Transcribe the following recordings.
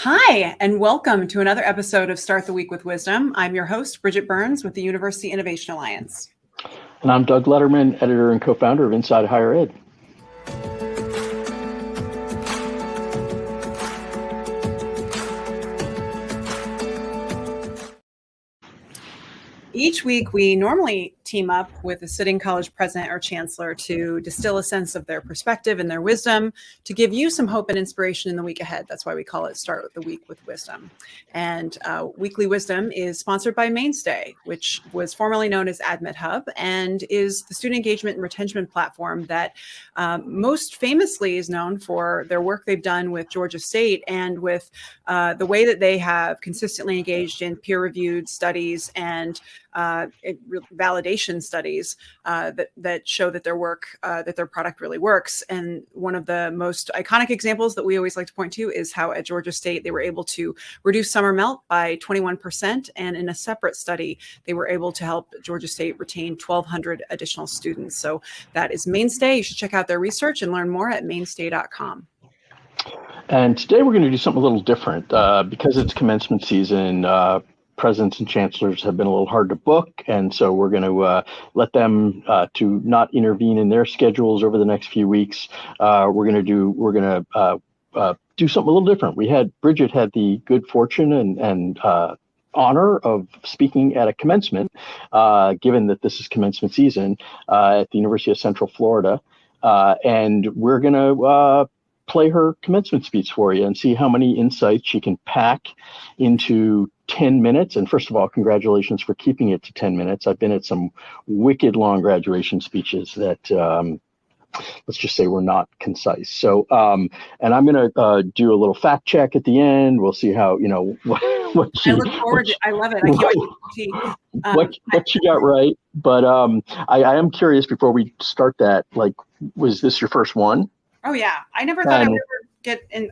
Hi, and welcome to another episode of Start the Week with Wisdom. I'm your host, Bridget Burns with the University Innovation Alliance. And I'm Doug Lederman, editor and co-founder of Inside Higher Ed. Each week, we normally team up with a sitting college president or chancellor to distill a sense of their perspective and their wisdom to give you some hope and inspiration in the week ahead. That's why we call it Start the Week with Wisdom. And Weekly Wisdom is sponsored by Mainstay, which was formerly known as AdmitHub and is the student engagement and retention platform that most famously is known for their work they've done with Georgia State and with the way that they have consistently engaged in peer-reviewed studies and validation studies that show that their work, that their product really works. And one of the most iconic examples that we always like to point to is how at Georgia State, they were able to reduce summer melt by 21%. And in a separate study, they were able to help Georgia State retain 1,200 additional students. So that is Mainstay. You should check out their research and learn more at mainstay.com. And today we're going to do something a little different because it's commencement season. Presidents and chancellors have been a little hard to book, and so we're going to let them to not intervene in their schedules over the next few weeks. We're going to do something a little different. Bridget had the good fortune and honor of speaking at a commencement, given that this is commencement season at the University of Central Florida, and we're going to play her commencement speech for you and see how many insights she can pack into 10 minutes. And first of all, congratulations for keeping it to 10 minutes. I've been at some wicked long graduation speeches that, let's just say, were not concise. So, and I'm going to do a little fact check at the end. We'll see how, what she, I look forward to, I love it. I can't wait to see what she got right. But I am curious before we start that, was this your first one? Oh, yeah. I never thought I would ever get in.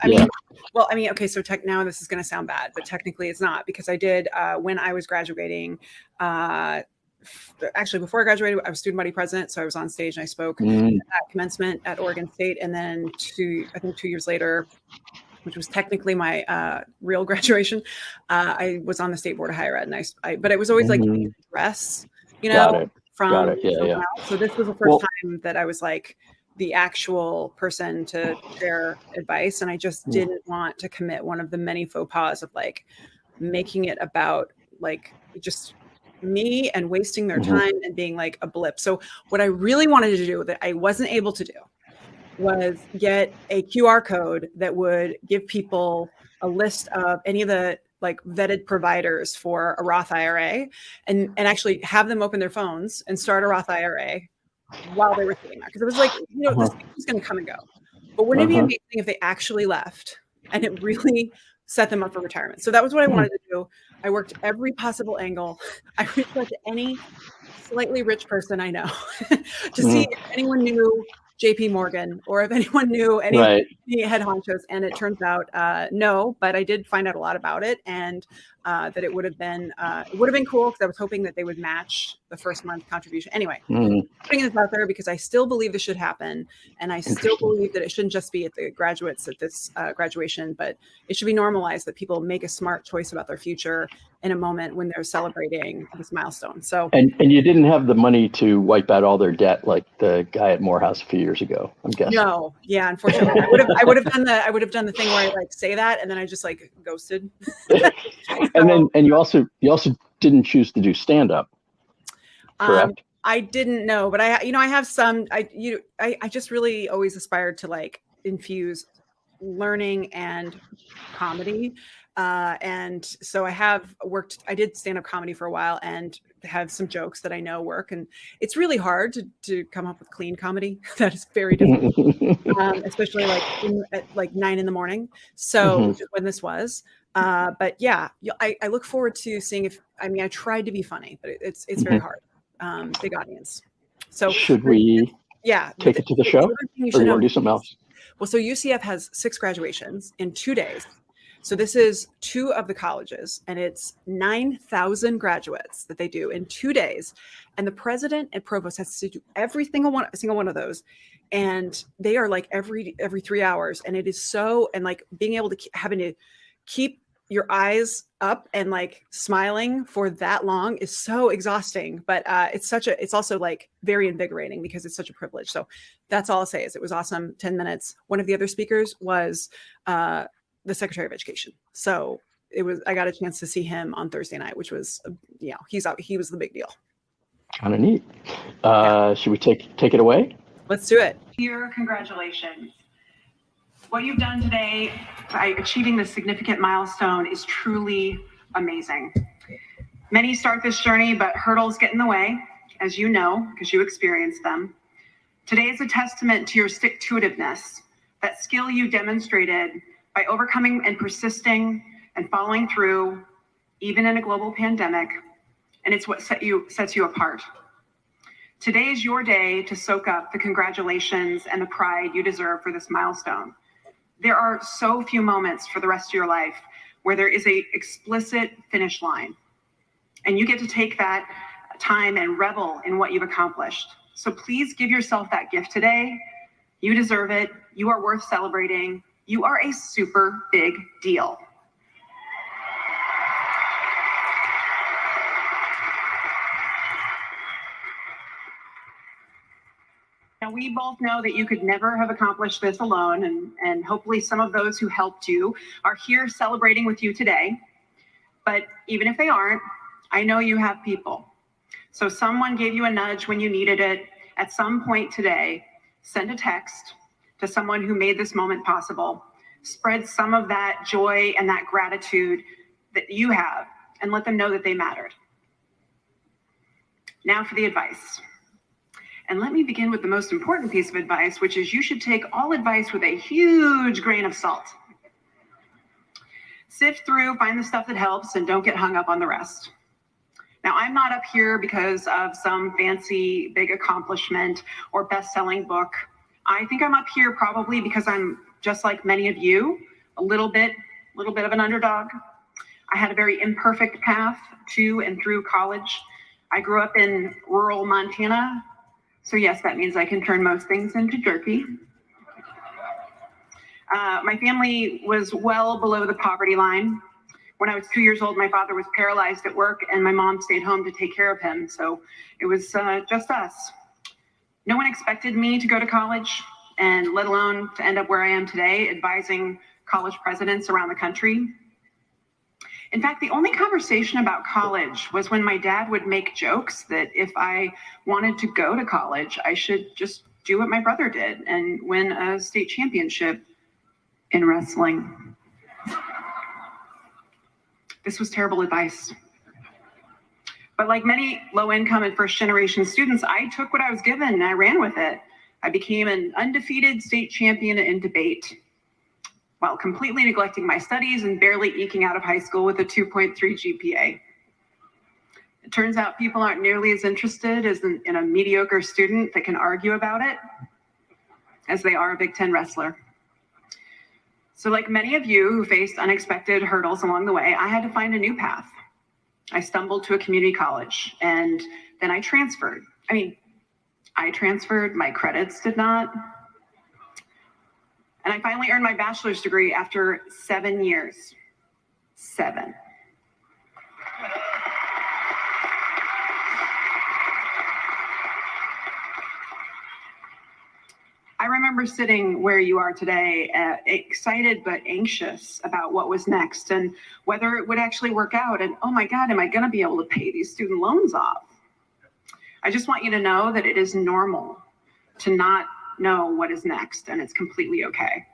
Okay, so now this is going to sound bad, but technically it's not, because I did when I was graduating. Actually, before I graduated, I was student body president. So I was on stage and I spoke at commencement at Oregon State. And then 2 years later, which was technically my real graduation, I was on the State Board of Higher Ed. And but it was always like an address, from Yeah. So this was the first time that I was like the actual person to share advice. And I just didn't want to commit one of the many faux pas of making it about just me and wasting their time and being like a blip. So what I really wanted to do that I wasn't able to do was get a QR code that would give people a list of any of the vetted providers for a Roth IRA and actually have them open their phones and start a Roth IRA while they were sitting there. Because it was this is going to come and go. But wouldn't it be amazing if they actually left and it really set them up for retirement? So that was what I wanted to do. I worked every possible angle. I reached out to any slightly rich person I know to see if anyone knew JP Morgan or if anyone knew any head honchos. And it turns out no, but I did find out a lot about it, and that it would have been cool, because I was hoping that they would match the first month contribution. Anyway, putting this out there because I still believe this should happen, and I still believe that it shouldn't just be at the graduates at this graduation, but it should be normalized that people make a smart choice about their future in a moment when they're celebrating this milestone. So and you didn't have the money to wipe out all their debt like the guy at Morehouse a few years ago, I'm guessing. No, yeah, unfortunately, I would have done the thing where I say that and then I just ghosted. And you also didn't choose to do stand up, correct? I didn't know, but I have some. I just really always aspired to infuse learning and comedy. And so I did stand-up comedy for a while and have some jokes that I know work. And it's really hard to come up with clean comedy. That is very difficult, especially at 9 a.m. So which is when this was. But yeah, I look forward to seeing I tried to be funny, but it's very hard. Big audience. So should we take it to the show, or you want to do something else? Well, so UCF has 6 graduations in 2 days. So this is 2 of the colleges, and it's 9,000 graduates that they do in 2 days. And the president and provost has to do every single one of those. And they are every 3 hours. And it is so, and being able to having to keep your eyes up and like smiling for that long is so exhausting, but it's also like very invigorating because it's such a privilege. So that's all I'll say is it was awesome. 10 minutes. One of the other speakers was the Secretary of Education. So I got a chance to see him on Thursday night, which was, he was the big deal. Kind of neat. Should we take it away? Let's do it. Dear, congratulations. What you've done today by achieving this significant milestone is truly amazing. Many start this journey, but hurdles get in the way, as you know, because you experienced them. Today is a testament to your stick-to-itiveness, that skill you demonstrated by overcoming and persisting and following through, even in a global pandemic, and it's what sets you apart. Today is your day to soak up the congratulations and the pride you deserve for this milestone. There are so few moments for the rest of your life where there is a explicit finish line, and you get to take that time and revel in what you've accomplished. So please give yourself that gift today. You deserve it. You are worth celebrating. You are a super big deal. Now, we both know that you could never have accomplished this alone, and hopefully some of those who helped you are here celebrating with you today. But even if they aren't, I know you have people. So someone gave you a nudge when you needed it. At some point today, send a text to someone who made this moment possible. Spread some of that joy and that gratitude that you have, and let them know that they mattered. Now for the advice. And let me begin with the most important piece of advice, which is you should take all advice with a huge grain of salt. Sift through, find the stuff that helps, and don't get hung up on the rest. Now, I'm not up here because of some fancy big accomplishment or best-selling book. I think I'm up here probably because I'm just like many of you, a little bit of an underdog. I had a very imperfect path to and through college. I grew up in rural Montana. So yes, that means I can turn most things into jerky. My family was well below the poverty line. When I was 2 years old, my father was paralyzed at work and my mom stayed home to take care of him. So it was just us. No one expected me to go to college, and let alone to end up where I am today, advising college presidents around the country. In fact, the only conversation about college was when my dad would make jokes that if I wanted to go to college, I should just do what my brother did and win a state championship in wrestling. This was terrible advice. But like many low-income and first-generation students, I took what I was given and I ran with it. I became an undefeated state champion in debate, while completely neglecting my studies and barely eking out of high school with a 2.3 GPA. It turns out people aren't nearly as interested in a mediocre student that can argue about it as they are a Big Ten wrestler. So like many of you who faced unexpected hurdles along the way, I had to find a new path. I stumbled to a community college and then I transferred. I transferred, my credits did not. And I finally earned my bachelor's degree after 7 years. 7. I remember sitting where you are today, excited but anxious about what was next and whether it would actually work out. And oh my God, am I going to be able to pay these student loans off? I just want you to know that it is normal to not know what is next, and it's completely okay.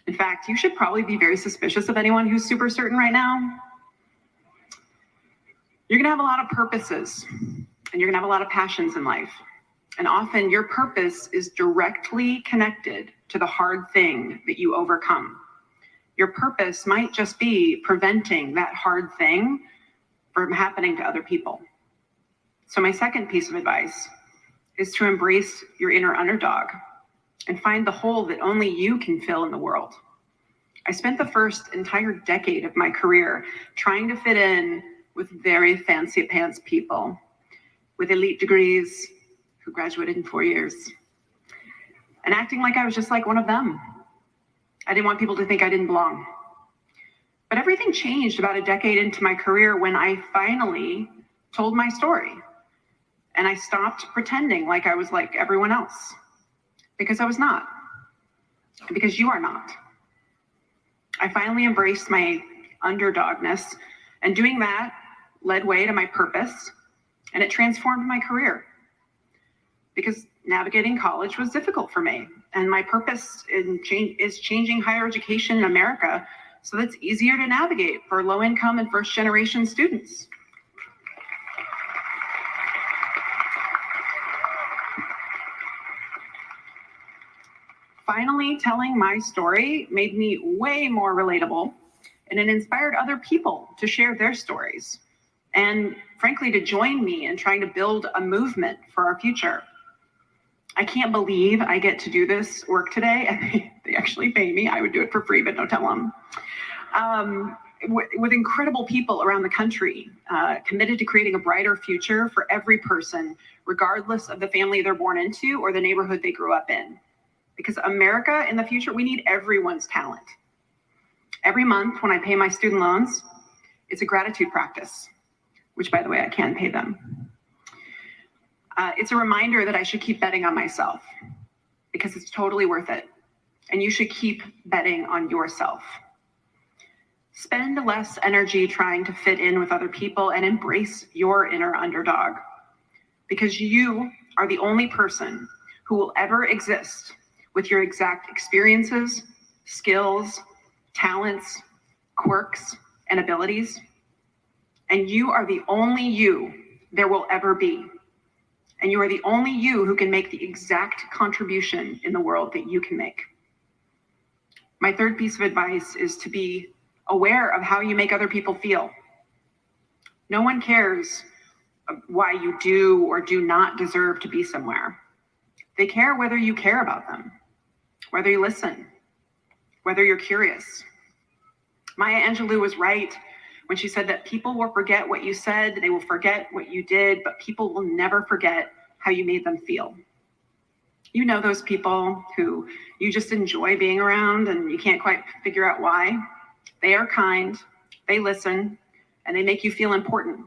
In fact, you should probably be very suspicious of anyone who's super certain right now. You're gonna have a lot of purposes, and you're gonna have a lot of passions in life. And often your purpose is directly connected to the hard thing that you overcome. Your purpose might just be preventing that hard thing from happening to other people. So my second piece of advice is to embrace your inner underdog and find the hole that only you can fill in the world. I spent the first entire decade of my career trying to fit in with very fancy pants people with elite degrees who graduated in 4 years and acting like I was just like one of them. I didn't want people to think I didn't belong. But everything changed about a decade into my career when I finally told my story. And I stopped pretending like I was like everyone else, because I was not, and because you are not. I finally embraced my underdogness, and doing that led way to my purpose, and it transformed my career. Because navigating college was difficult for me, and my purpose is changing higher education in America so that it's easier to navigate for low-income and first-generation students. Finally, telling my story made me way more relatable, and it inspired other people to share their stories, and frankly, to join me in trying to build a movement for our future. I can't believe I get to do this work today, and they actually pay me. I would do it for free, but don't tell them. With incredible people around the country, committed to creating a brighter future for every person, regardless of the family they're born into or the neighborhood they grew up in. Because America in the future, we need everyone's talent. Every month when I pay my student loans, it's a gratitude practice, which, by the way, I can pay them. It's a reminder that I should keep betting on myself, because it's totally worth it. And you should keep betting on yourself. Spend less energy trying to fit in with other people and embrace your inner underdog, because you are the only person who will ever exist with your exact experiences, skills, talents, quirks, and abilities. And you are the only you there will ever be. And you are the only you who can make the exact contribution in the world that you can make. My third piece of advice is to be aware of how you make other people feel. No one cares why you do or do not deserve to be somewhere. They care whether you care about them, whether you listen, whether you're curious. Maya Angelou was right when she said that people will forget what you said, they will forget what you did, but people will never forget how you made them feel. You know those people who you just enjoy being around and you can't quite figure out why. They are kind, they listen, and they make you feel important.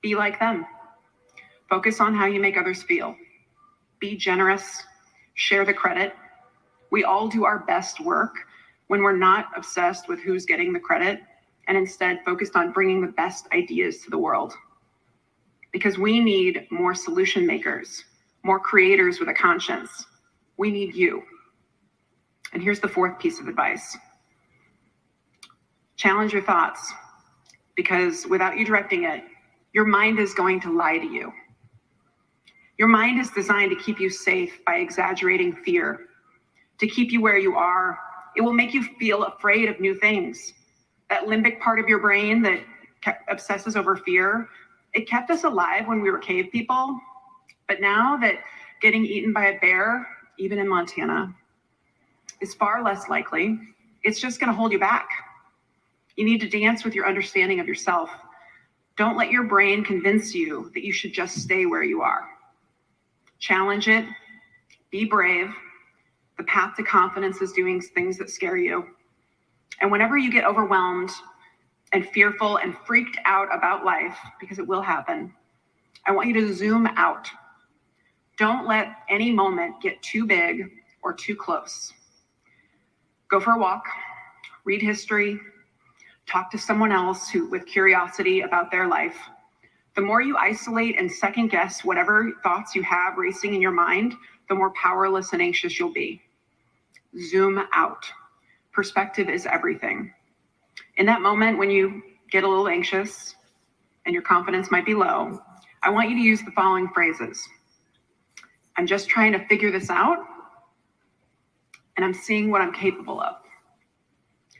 Be like them. Focus on how you make others feel. Be generous, share the credit. We all do our best work when we're not obsessed with who's getting the credit, and instead focused on bringing the best ideas to the world. Because we need more solution makers, more creators with a conscience. We need you. And here's the fourth piece of advice. Challenge your thoughts, because without you directing it, your mind is going to lie to you. Your mind is designed to keep you safe by exaggerating fear, to keep you where you are. It will make you feel afraid of new things. That limbic part of your brain that obsesses over fear, it kept us alive when we were cave people. But now that getting eaten by a bear, even in Montana, is far less likely, it's just going to hold you back. You need to dance with your understanding of yourself. Don't let your brain convince you that you should just stay where you are. Challenge it. Be brave. The path to confidence is doing things that scare you. And whenever you get overwhelmed and fearful and freaked out about life, because it will happen, I want you to zoom out. Don't let any moment get too big or too close. Go for a walk, read history, talk to someone else with curiosity about their life. The more you isolate and second guess whatever thoughts you have racing in your mind, the more powerless and anxious you'll be. Zoom out. Perspective is everything. In that moment when you get a little anxious and your confidence might be low, I want you to use the following phrases. I'm just trying to figure this out, and I'm seeing what I'm capable of.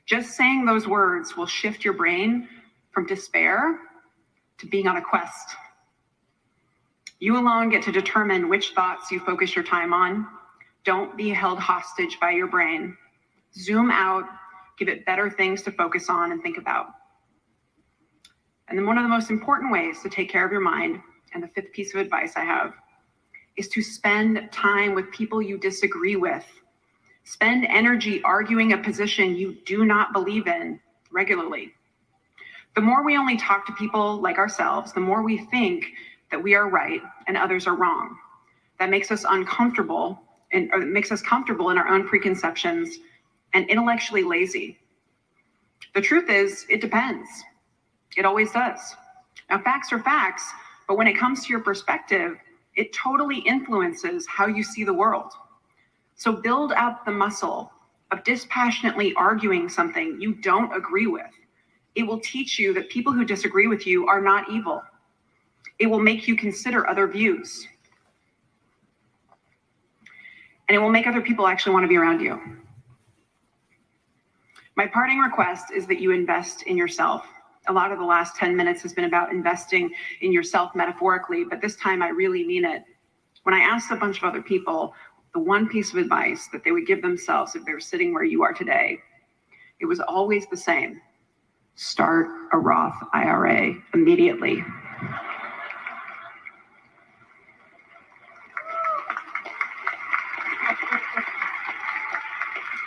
Just saying those words will shift your brain from despair to being on a quest. You alone get to determine which thoughts you focus your time on. Don't be held hostage by your brain. Zoom out, give it better things to focus on and think about. And then one of the most important ways to take care of your mind, and the fifth piece of advice I have, is to spend time with people you disagree with. Spend energy arguing a position you do not believe in regularly. The more we only talk to people like ourselves, the more we think that we are right and others are wrong. That makes us uncomfortable or it makes us comfortable in our own preconceptions and intellectually lazy. The truth is, it depends. It always does. Now, facts are facts, but when it comes to your perspective, it totally influences how you see the world. So build up the muscle of dispassionately arguing something you don't agree with. It will teach you that people who disagree with you are not evil. It will make you consider other views. And it will make other people actually want to be around you. My parting request is that you invest in yourself. A lot of the last 10 minutes has been about investing in yourself metaphorically, but this time I really mean it. When I asked a bunch of other people the one piece of advice that they would give themselves if they were sitting where you are today, it was always the same. Start a Roth IRA immediately.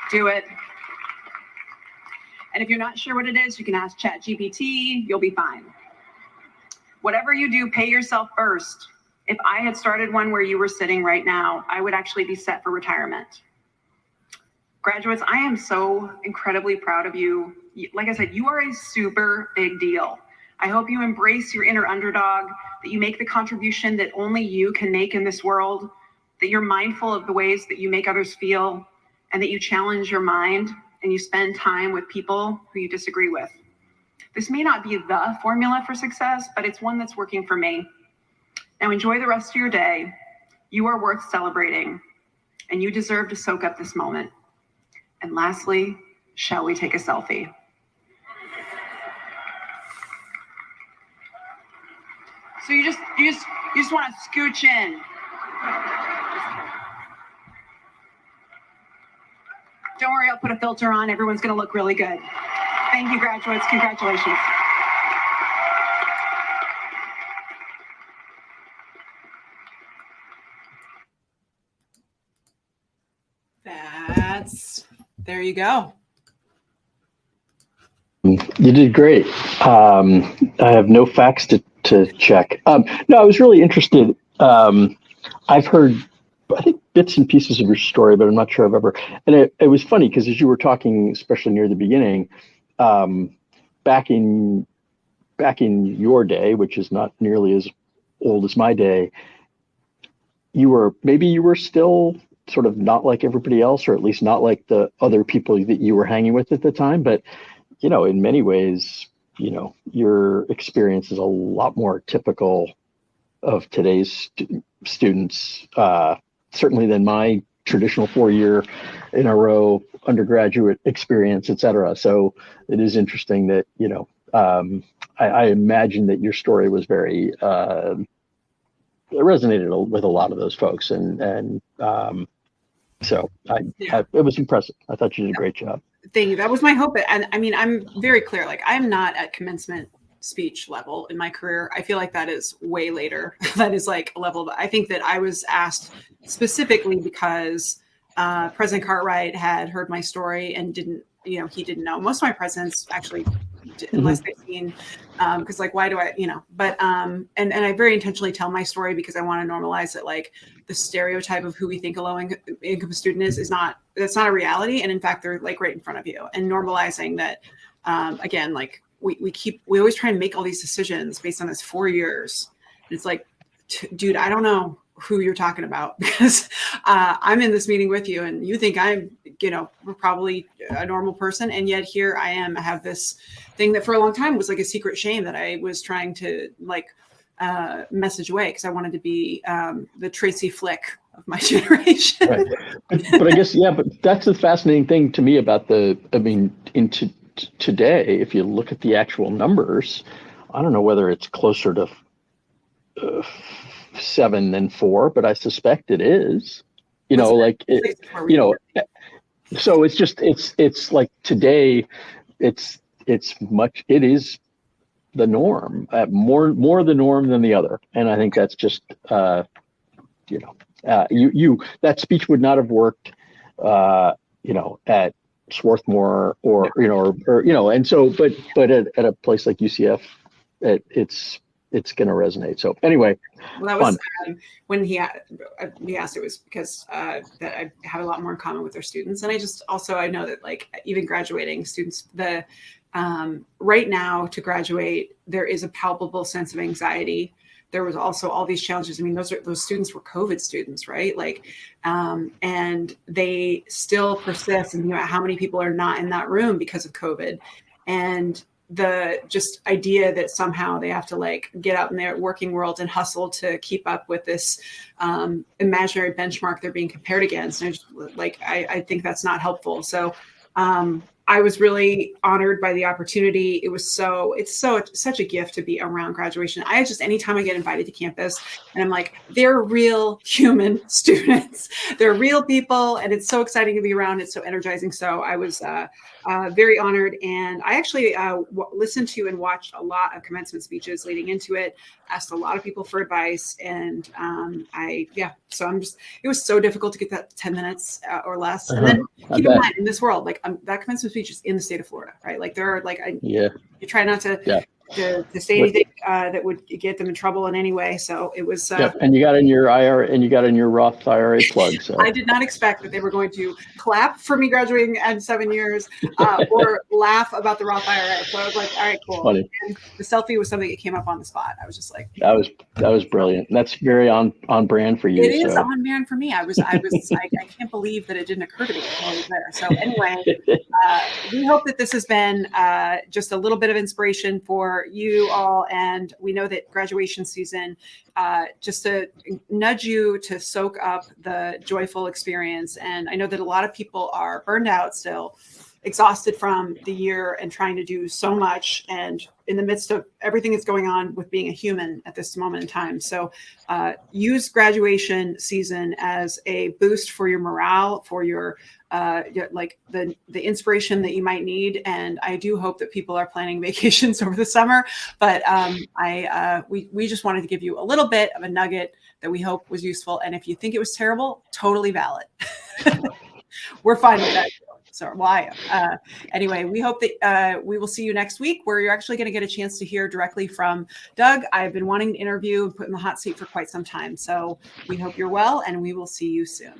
Do it. And if you're not sure what it is, you can ask ChatGPT, you'll be fine. Whatever you do, pay yourself first. If I had started one where you were sitting right now, I would actually be set for retirement. Graduates, I am so incredibly proud of you. Like I said, you are a super big deal. I hope you embrace your inner underdog, that you make the contribution that only you can make in this world, that you're mindful of the ways that you make others feel, and that you challenge your mind and you spend time with people who you disagree with. This may not be the formula for success, but it's one that's working for me. Now enjoy the rest of your day. You are worth celebrating, and you deserve to soak up this moment. And lastly, shall we take a selfie? So you just want to scooch in. Don't worry, I'll put a filter on. Everyone's going to look really good. Thank you, graduates. Congratulations. There you go. You did great. I have no facts to check. No, I was really interested. I've heard, I think, bits and pieces of your story, but I'm not sure I've ever. And it was funny because as you were talking, especially near the beginning, back in your day, which is not nearly as old as my day, you were still sort of not like everybody else, or at least not like the other people that you were hanging with at the time. But, in many ways, your experience is a lot more typical of today's students, certainly than my traditional 4-year in a row undergraduate experience, et cetera. So it is interesting that, I imagine that your story was very, it resonated with a lot of those folks. And so it was impressive. I thought you did a great job. Thank you. That was my hope. And I mean, I'm very clear, like I'm not at commencement speech level in my career. I feel like that is way later. That is like a level. I think that I was asked specifically because President Cartwright had heard my story and didn't, he didn't know. Most of my presidents actually, unless they've seen, because like, why do I, but, and I very intentionally tell my story because I want to normalize that, like the stereotype of who we think a low income student is not, that's not a reality. And in fact, they're like right in front of you, and normalizing that, again, like we always try and make all these decisions based on this 4 years. And it's like, dude, I don't know who you're talking about because I'm in this meeting with you and you think I'm, probably a normal person. And yet here I am, I have this thing that for a long time was like a secret shame that I was trying to like message away because I wanted to be the Tracy Flick of my generation. Right. But I guess, but that's the fascinating thing to me about into today, if you look at the actual numbers, I don't know whether it's closer to 7 than 4, but I suspect it is. So it's just it's like today, it is the norm, more the norm than the other, and I think that's just that speech would not have worked, at Swarthmore or and so but at a place like UCF, it's going to resonate. So anyway, well, that was when he asked, it was because that I have a lot more in common with their students, and I know that like even graduating students, the right now to graduate, there is a palpable sense of anxiety. There was also all these challenges. I mean, those students were COVID students, right? Like, and they still persist. And how many people are not in that room because of COVID? And the just idea that somehow they have to like get out in their working world and hustle to keep up with this imaginary benchmark they're being compared against. And I think that's not helpful. So I was really honored by the opportunity. It's such a gift to be around graduation. Anytime I get invited to campus and I'm like, they're real human students. They're real people. And it's so exciting to be around. It's so energizing. So I was very honored. And I actually listened to and watched a lot of commencement speeches leading into it, asked a lot of people for advice. And so it was so difficult to get that 10 minutes or less. And then keep in mind in this world, like that commencement speech is in the state of Florida, right? Like there are like, you try not to say anything that would get them in trouble in any way. So it was. And you got in your IRA and you got in your Roth IRA plug. So I did not expect that they were going to clap for me graduating at 7 years or laugh about the Roth IRA. So I was like, all right, cool. Funny. And the selfie was something that came up on the spot. I was just like, that was brilliant. That's very on brand for you. It is on brand for me. I can't believe that it didn't occur to me while I was there. So anyway, we hope that this has been just a little bit of inspiration for you all. And we know that graduation season, just to nudge you to soak up the joyful experience. And I know that a lot of people are burned out still, exhausted from the year and trying to do so much, and in the midst of everything that's going on with being a human at this moment in time. So use graduation season as a boost for your morale, for your like the inspiration that you might need. And I do hope that people are planning vacations over the summer, but we just wanted to give you a little bit of a nugget that we hope was useful. And if you think it was terrible, totally valid. We're fine with that. So why? Anyway, we hope that we will see you next week, where you're actually going to get a chance to hear directly from Doug. I've been wanting to interview and put in the hot seat for quite some time. So we hope you're well, and we will see you soon.